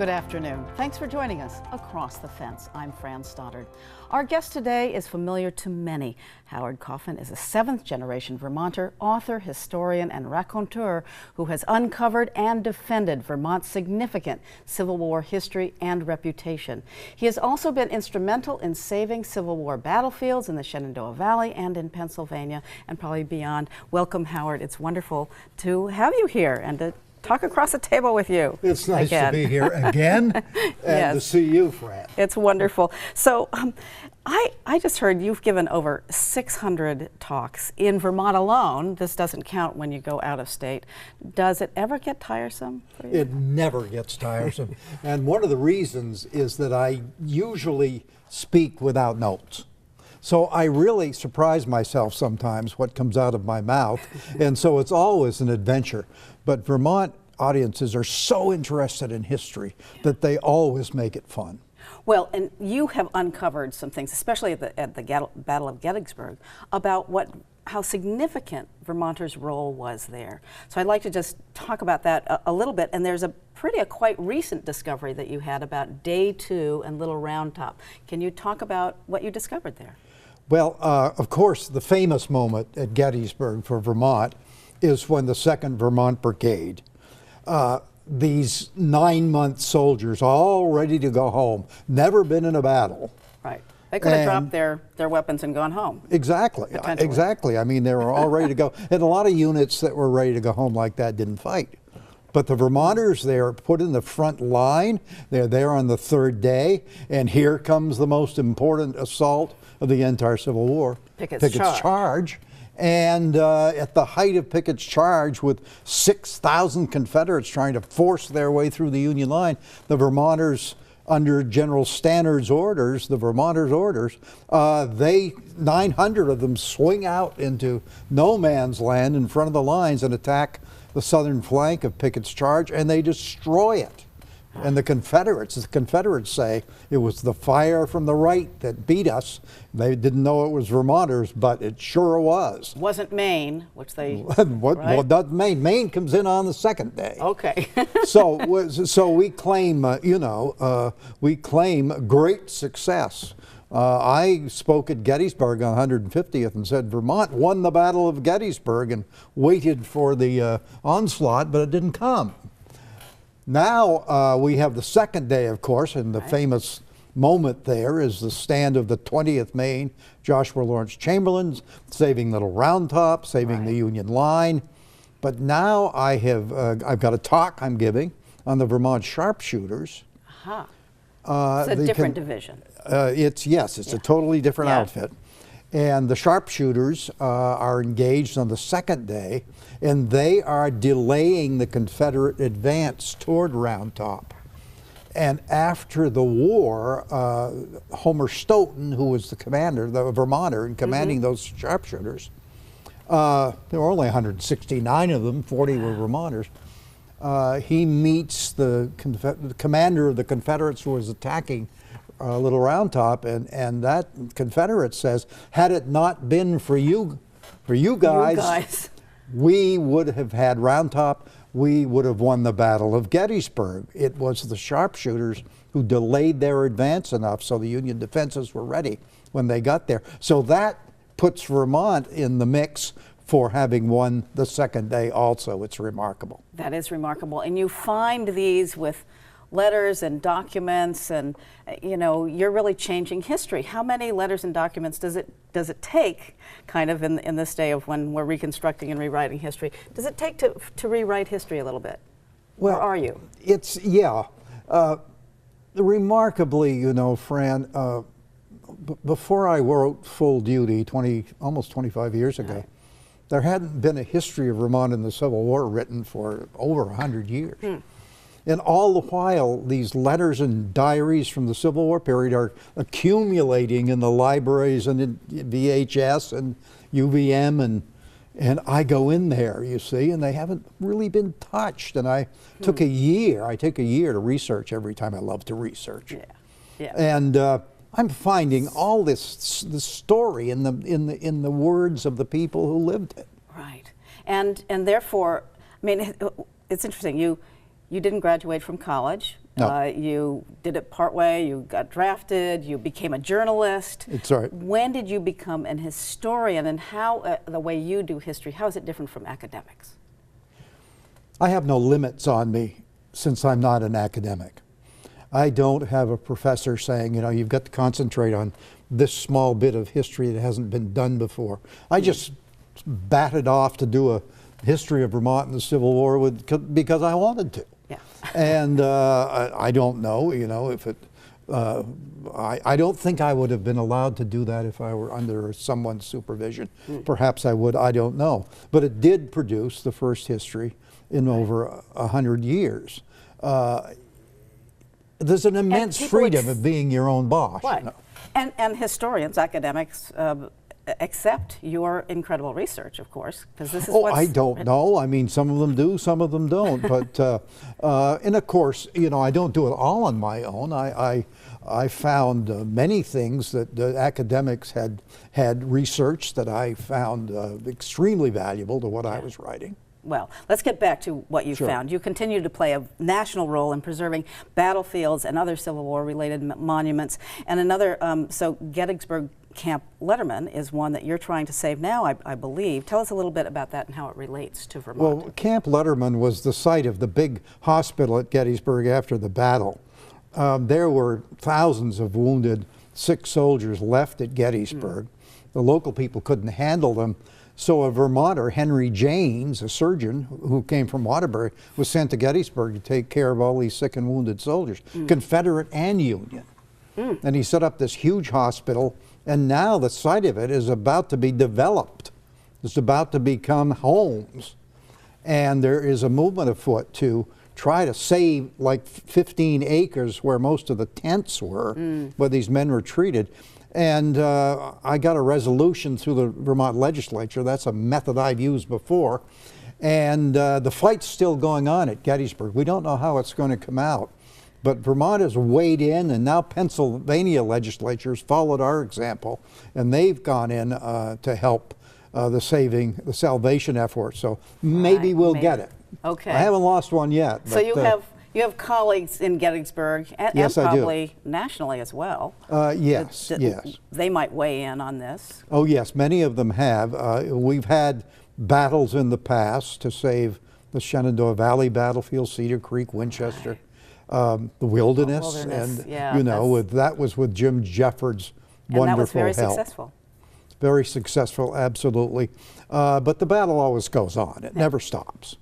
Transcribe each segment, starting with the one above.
Good afternoon. Thanks for joining us Across the Fence. I'm Fran Stoddard. Our guest today is familiar to many. Howard Coffin is a seventh-generation Vermonter, author, historian, and raconteur who has uncovered and defended Vermont's significant Civil War history and reputation. He has also been instrumental in saving Civil War battlefields in the Shenandoah Valley and in Pennsylvania and probably beyond. Welcome, Howard. It's wonderful to have you here and to talk across the table with you. It's nice again. to be here again and yes. to see you, Fran. It's wonderful. So I just heard you've given over 600 talks in Vermont alone. This doesn't count when you go out of state. Does it ever get tiresome for you? It never gets tiresome. And one of the reasons is that I usually speak without notes. So I really surprise myself sometimes what comes out of my mouth. And so it's always an adventure. But Vermont audiences are so interested in history that they always make it fun. Well, and you have uncovered some things, especially at the Battle of Gettysburg, about how significant Vermonters' role was there. So I'd like to just talk about that a little bit. And there's a quite recent discovery that you had about Day 2 and Little Round Top. Can you talk about what you discovered there? Well, of course, the famous moment at Gettysburg for Vermont is when the 2nd Vermont Brigade, these 9-month soldiers all ready to go home, never been in a battle. Right. They could have dropped their weapons and gone home. Exactly. Exactly. I mean, they were all ready to go. And a lot of units that were ready to go home like that didn't fight. But the Vermonters, they are put in the front line. They're there on the 3rd day. And here comes the most important assault of the entire Civil War. Pickett's charge. And at the height of Pickett's charge, with 6,000 Confederates trying to force their way through the Union line, the Vermonters, under General Stannard's orders, the Vermonters' orders, 900 of them swing out into no man's land in front of the lines and attack the southern flank of Pickett's charge, and they destroy it. And the Confederates say it was the fire from the right that beat us. They didn't know it was Vermonters, but it sure was. Wasn't Maine, which they... Well, not Maine. Maine comes in on the 2nd day. Okay. So we claim, we claim great success. I spoke at Gettysburg on 150th and said Vermont won the Battle of Gettysburg and waited for the onslaught, but it didn't come. Now we have the 2nd day, of course, and the famous moment there is the stand of the 20th Maine, Joshua Lawrence Chamberlain, saving Little Round Top, saving the Union line. But now I've got a talk I'm giving on the Vermont Sharpshooters. It's a different division. It's a totally different outfit. And the Sharpshooters are engaged on the 2nd day, and they are delaying the Confederate advance toward Round Top. And after the war, Homer Stoughton, who was the commander, the Vermonter, and commanding those Sharpshooters, there were only 169 of them, 40 were Vermonters. He meets the commander of the Confederates who was attacking Little Round Top, and that Confederate says, had it not been for you guys, we would have had Round Top, we would have won the Battle of Gettysburg. It was the Sharpshooters who delayed their advance enough so the Union defenses were ready when they got there. So that puts Vermont in the mix for having won the 2nd day also. It's remarkable. That is remarkable. And you find these with letters and documents, and you're really changing history. How many letters and documents does it take, kind of in this day of when we're reconstructing and rewriting history? Does it take to rewrite history a little bit? Well, or are you? It's remarkably, Fran. Before I wrote Full Duty, almost 25 years ago, there hadn't been a history of Vermont in the Civil War written for over 100 years. And all the while, these letters and diaries from the Civil War period are accumulating in the libraries and in VHS and UVM, and I go in there, you see, and they haven't really been touched. And I took a year. I take a year to research every time. I love to research. And I'm finding all this story in the words of the people who lived it. Right, and therefore, I mean, it's interesting. You didn't graduate from college, No. You did it partway, you got drafted, you became a journalist. It's right. When did you become an historian, and how, the way you do history, how is it different from academics? I have no limits on me since I'm not an academic. I don't have a professor saying, you know, you've got to concentrate on this small bit of history that hasn't been done before. I just batted off to do a history of Vermont and the Civil War because I wanted to. Yeah. And I don't know, you know, if it, I don't think I would have been allowed to do that if I were under someone's supervision. Perhaps I would, I don't know. But it did produce the first history in over 100 years. There's an immense freedom of being your own boss. Right. You know? And historians, academics, accept your incredible research, of course, because this is what's I don't know. I mean, some of them do, some of them don't. But and of course, you know, I don't do it all on my own. I found many things that the academics had researched that I found extremely valuable to what I was writing. Well, let's get back to what you Sure. found. You continue to play a national role in preserving battlefields and other Civil War related monuments. And another, so Gettysburg Camp Letterman is one that you're trying to save now, I believe. Tell us a little bit about that and how it relates to Vermont. Well, Camp Letterman was the site of the big hospital at Gettysburg after the battle. There were thousands of wounded, sick soldiers left at Gettysburg. The local people couldn't handle them. So a Vermonter, Henry Janes, a surgeon who came from Waterbury, was sent to Gettysburg to take care of all these sick and wounded soldiers, Confederate and Union. And he set up this huge hospital, and now the site of it is about to be developed. It's about to become homes. And there is a movement afoot to try to save like 15 acres where most of the tents were, where these men were treated. And I got a resolution through the Vermont legislature. That's a method I've used before. And the fight's still going on at Gettysburg. We don't know how it's going to come out. But Vermont has weighed in, and now Pennsylvania legislatures followed our example, and they've gone in to help the salvation effort. So maybe we'll get it. Okay. I haven't lost one yet. So you have colleagues in Gettysburg and, yes, and probably nationally as well. Yes, yes. They might weigh in on this. Oh yes, many of them have. We've had battles in the past to save the Shenandoah Valley battlefield, Cedar Creek, Winchester, the Wilderness, and yeah, you know, that was with Jim Jeffords' wonderful and that was very help. successful. Very successful, absolutely. But the battle always goes on. It never stops.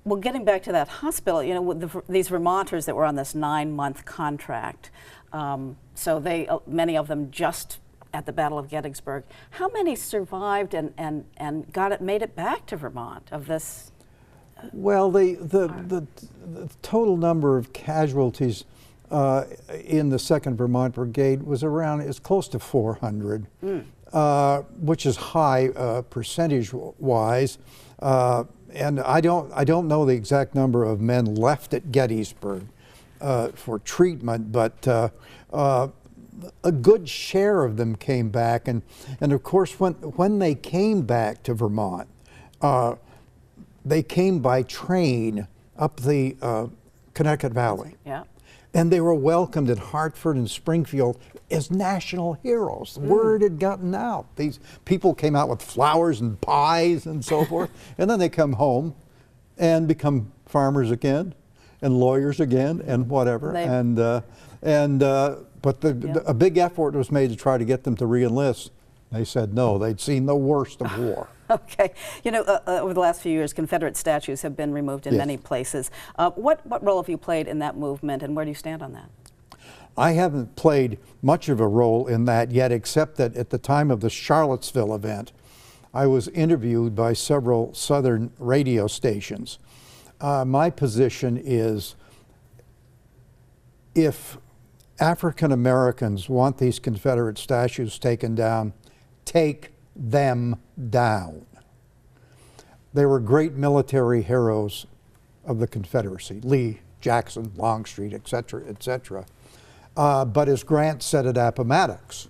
Well, getting back to that hospital, you know, with these Vermonters that were on this 9-month contract, so many of them just at the Battle of Gettysburg. How many survived and made it back to Vermont of this? Well, the total number of casualties in the 2nd Vermont Brigade was close to 400, which is high percentage-wise. And I don't know the exact number of men left at Gettysburg for treatment, but a good share of them came back. And of course, when they came back to Vermont, they came by train up the Connecticut Valley. Yeah. And they were welcomed in Hartford and Springfield as national heroes. The word had gotten out. These people came out with flowers and pies and so forth. And then they come home and become farmers again and lawyers again and whatever. But a big effort was made to try to get them to re-enlist. They said no, they'd seen the worst of war. Okay. You know, over the last few years, Confederate statues have been removed in many places. What role have you played in that movement, and where do you stand on that? I haven't played much of a role in that yet, except that at the time of the Charlottesville event, I was interviewed by several southern radio stations. My position is, if African Americans want these Confederate statues taken down, take them down. They were great military heroes of the Confederacy, Lee, Jackson, Longstreet, etc., etc. But as Grant said at Appomattox,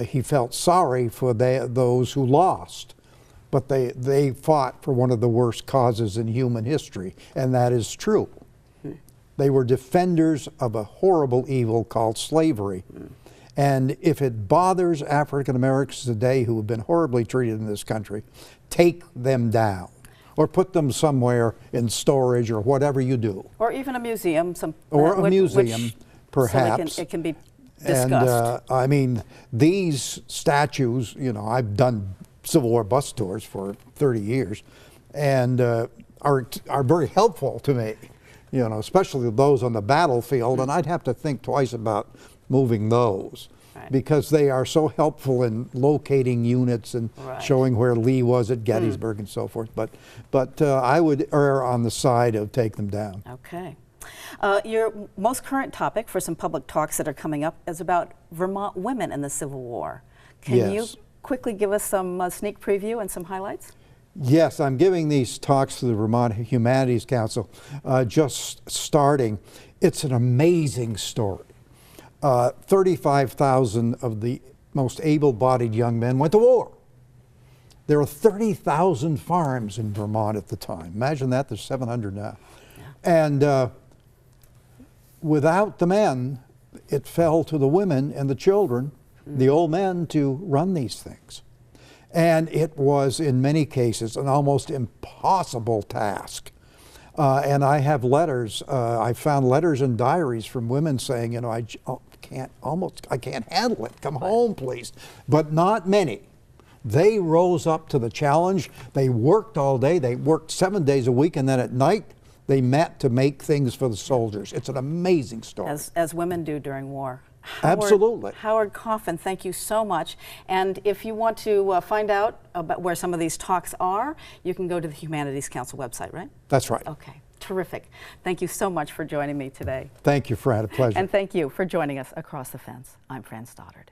he felt sorry for those who lost, but they fought for one of the worst causes in human history, and that is true. They were defenders of a horrible evil called slavery. And if it bothers African Americans today who have been horribly treated in this country, take them down or put them somewhere in storage or whatever you do. Or even a museum. Or a museum, perhaps. So it can be discussed. And I mean, these statues, you know, I've done Civil War bus tours for 30 years, and are very helpful to me, you know, especially those on the battlefield, and I'd have to think twice about moving those. Right. Because they are so helpful in locating units and Right. showing where Lee was at Gettysburg and so forth. But I would err on the side of take them down. Okay. Your most current topic for some public talks that are coming up is about Vermont women in the Civil War. Can Yes. you quickly give us some sneak preview and some highlights? Yes, I'm giving these talks to the Vermont Humanities Council, just starting. It's an amazing story. 35,000 of the most able-bodied young men went to war. There were 30,000 farms in Vermont at the time. Imagine that, there's 700 now. Yeah. And without the men, it fell to the women and the children, the old men, to run these things. And it was, in many cases, an almost impossible task. And I have letters, I found letters and diaries from women saying, you know, I can't handle it, come home please. But not many. They rose up to the challenge. They worked all day, they worked 7 days a week, and then at night, they met to make things for the soldiers. It's an amazing story. As women do during war. Absolutely. Howard Coffin, thank you so much. And if you want to find out about where some of these talks are, you can go to the Humanities Council website, right? That's right. Okay, terrific. Thank you so much for joining me today. Thank you, Fran, a pleasure. And thank you for joining us across the fence. I'm Fran Stoddard.